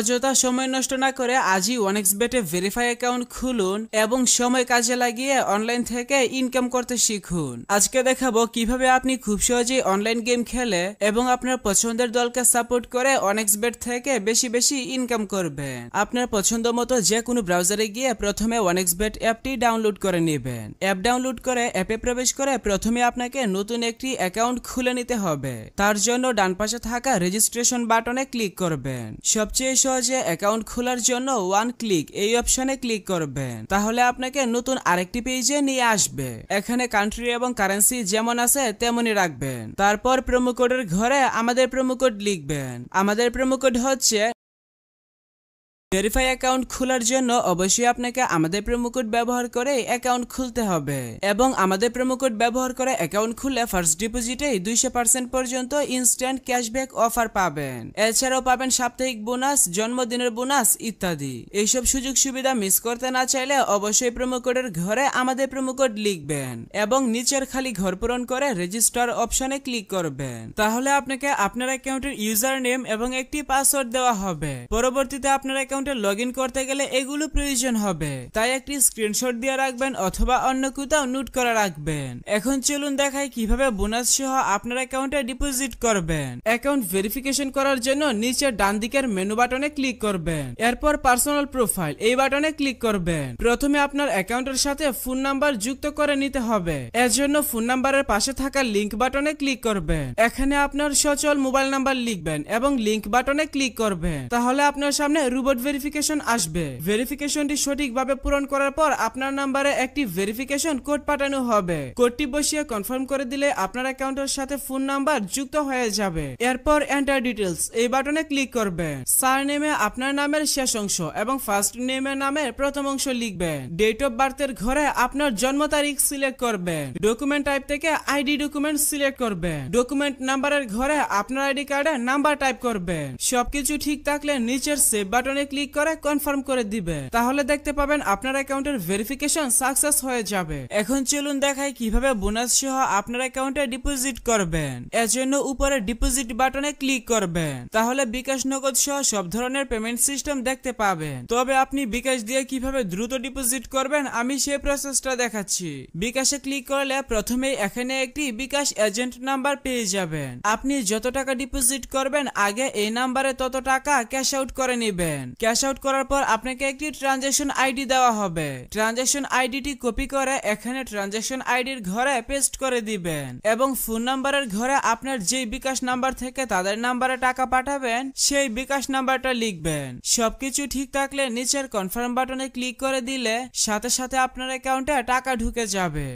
অযথা সময় নষ্ট না করে আজই ওয়ানএক্সবেটে ভেরিফাই অ্যাকাউন্ট খুলুন এবং সময় কাজে লাগিয়ে অনলাইন থেকে ইনকাম করতে শিখুন। আজকে দেখাবো কিভাবে আপনি খুব সহজেই অনলাইন গেম খেলে এবং আপনার পছন্দের দলকে সাপোর্ট করে ওয়ানএক্সবেট থেকে বেশি বেশি ইনকাম করবেন। আপনার পছন্দ মতো যে কোনো ব্রাউজারে গিয়ে প্রথমে ওয়ানএক্সবেট অ্যাপটি ডাউনলোড করে নেবেন। অ্যাপ ডাউনলোড করে অ্যাপে প্রবেশ করে প্রথমে আপনাকে নতুন একটি অ্যাকাউন্ট খুলে নিতে হবে। তার জন্য ডান পাশে থাকা রেজিস্ট্রেশন বাটনে ক্লিক করবেন। সবচেয়ে সহজে অ্যাকাউন্ট খোলার জন্য ওয়ান ক্লিক এই অপশনে ক্লিক করবেন। তাহলে আপনাকে নতুন আরেকটি পেজে নিয়ে আসবে। এখানে কান্ট্রি এবং কারেন্সি যেমন আছে তেমনই রাখবেন। তারপর প্রোমো কোডের ঘরে আমাদের প্রোমো কোড লিখবেন। আমাদের প্রোমো কোড হচ্ছে ভেরিফাই অ্যাকাউন্ট খোলার জন্য অবশ্যই আপনাকে আমাদের প্রোমো কোড ব্যবহার করে অ্যাকাউন্ট খুলতে হবে এবং আমাদের প্রোমো কোড ব্যবহার করে অ্যাকাউন্ট খুললে ফার্স্ট ডিপোজিটে 200% পর্যন্ত ইনস্ট্যান্ট ক্যাশব্যাক অফার পাবেন। এছাড়াও পাবেন সাপ্তাহিক বোনাস, জন্মদিনের বোনাস ইত্যাদি। এইসব সুযোগ সুবিধা মিস করতে না চাইলে অবশ্যই প্রোমো কোডের ঘরে আমাদের প্রোমো কোড লিখবেন এবং নিচের খালি ঘর পূরণ করে রেজিস্টার অপশনে ক্লিক করবেন। তাহলে আপনাকে আপনার অ্যাকাউন্টের ইউজার নেম এবং একটি পাসওয়ার্ড দেওয়া হবে। পরবর্তীতে আপনার অ্যাকাউন্টে লগইন করতে গেলে এগুলো প্রয়োজন হবে, তাই একটি স্ক্রিনশট দিয়ে রাখবেন অথবা অন্য কোথাও নোট করে রাখবেন। এখন চলুন দেখাই কিভাবে বোনাস সহ আপনার অ্যাকাউন্টে ডিপোজিট করবেন। অ্যাকাউন্ট ভেরিফিকেশন করার জন্য নিচে ডান দিকের মেনু বাটনে ক্লিক করবেন। এরপর পার্সোনাল প্রোফাইল এই বাটনে ক্লিক করবেন। প্রথমে আপনার অ্যাকাউন্টের সাথে ফোন নাম্বার যুক্ত করে নিতে হবে। এর জন্য ফোন নাম্বারের পাশে থাকা লিংক বাটনে ক্লিক করবেন। এখানে আপনার সচল মোবাইল নাম্বার লিখবেন এবং লিংক বাটনে ক্লিক করবেন। তাহলে আপনার সামনে রোবট ভেরিফিকেশন আসবে। ভেরিফিকেশনটি সঠিকভাবে পূরণ করার পর আপনার নাম্বারে একটি ভেরিফিকেশন কোড পাঠানো হবে। কোডটি বসিয়ে কনফার্ম করে দিলে আপনার অ্যাকাউন্টের সাথে ফোন নাম্বার যুক্ত হয়ে যাবে। এরপর এন্টার ডিটেইলস এই বাটনে ক্লিক করবেন। সারনেমে আপনার নামের শেষ অংশ এবং ফার্স্ট নেমের নামের প্রথম অংশ লিখবেন। ডেট অফ বার্থের ঘরে আপনার জন্ম তারিখ সিলেক্ট করবেন। ডকুমেন্ট টাইপ থেকে আইডি ডকুমেন্ট সিলেক্ট করবেন। ডকুমেন্ট নাম্বারের ঘরে আপনার আইডি কার্ডের নাম্বার টাইপ করবেন। সবকিছু ঠিক থাকলে নিচের সেভ বাটনে ক্লিক করে কনফার্ম করে দিবে। তাহলে দেখতে পাবেন আপনার অ্যাকাউন্টের ভেরিফিকেশন সাকসেস হয়ে যাবে। এখন চলুন দেখাই কিভাবে বোনাস সহ আপনার অ্যাকাউন্টে ডিপোজিট করবেন। এর জন্য উপরে ডিপোজিট বাটনে ক্লিক করবেন। তাহলে বিকাশ, নগদ সহ সব ধরনের পেমেন্ট সিস্টেম দেখতে পাবেন। তবে আপনি বিকাশ দিয়ে কিভাবে দ্রুত ডিপোজিট করবেন আমি সেই প্রসেসটা দেখাচ্ছি। বিকাশে ক্লিক করলে প্রথমেই এখানে একটি বিকাশ এজেন্ট নাম্বার পেয়ে যাবেন। আপনি যত টাকা ডিপোজিট করবেন আগে এই নাম্বারে তত টাকা ক্যাশ আউট করে নেবেন। ক্যাশ আউট করার পর আপনাকে একটি ট্রানজাকশন আইডি দেওয়া হবে। ট্রানজাকশন আইডিটি কপি করে এখানে ট্রানজাকশন আইডির ঘরে পেস্ট করে দিবেন এবং ফোন নাম্বারের ঘরে আপনার যেই বিকাশ নাম্বার থেকে তাদের নাম্বারে টাকা পাঠাবেন সেই বিকাশ নাম্বারটা লিখবেন। সবকিছু ঠিক থাকলে নিচের কনফার্ম বাটনে ক্লিক করে দিলে সাথে সাথে আপনার অ্যাকাউন্টে টাকা ঢুকে যাবে।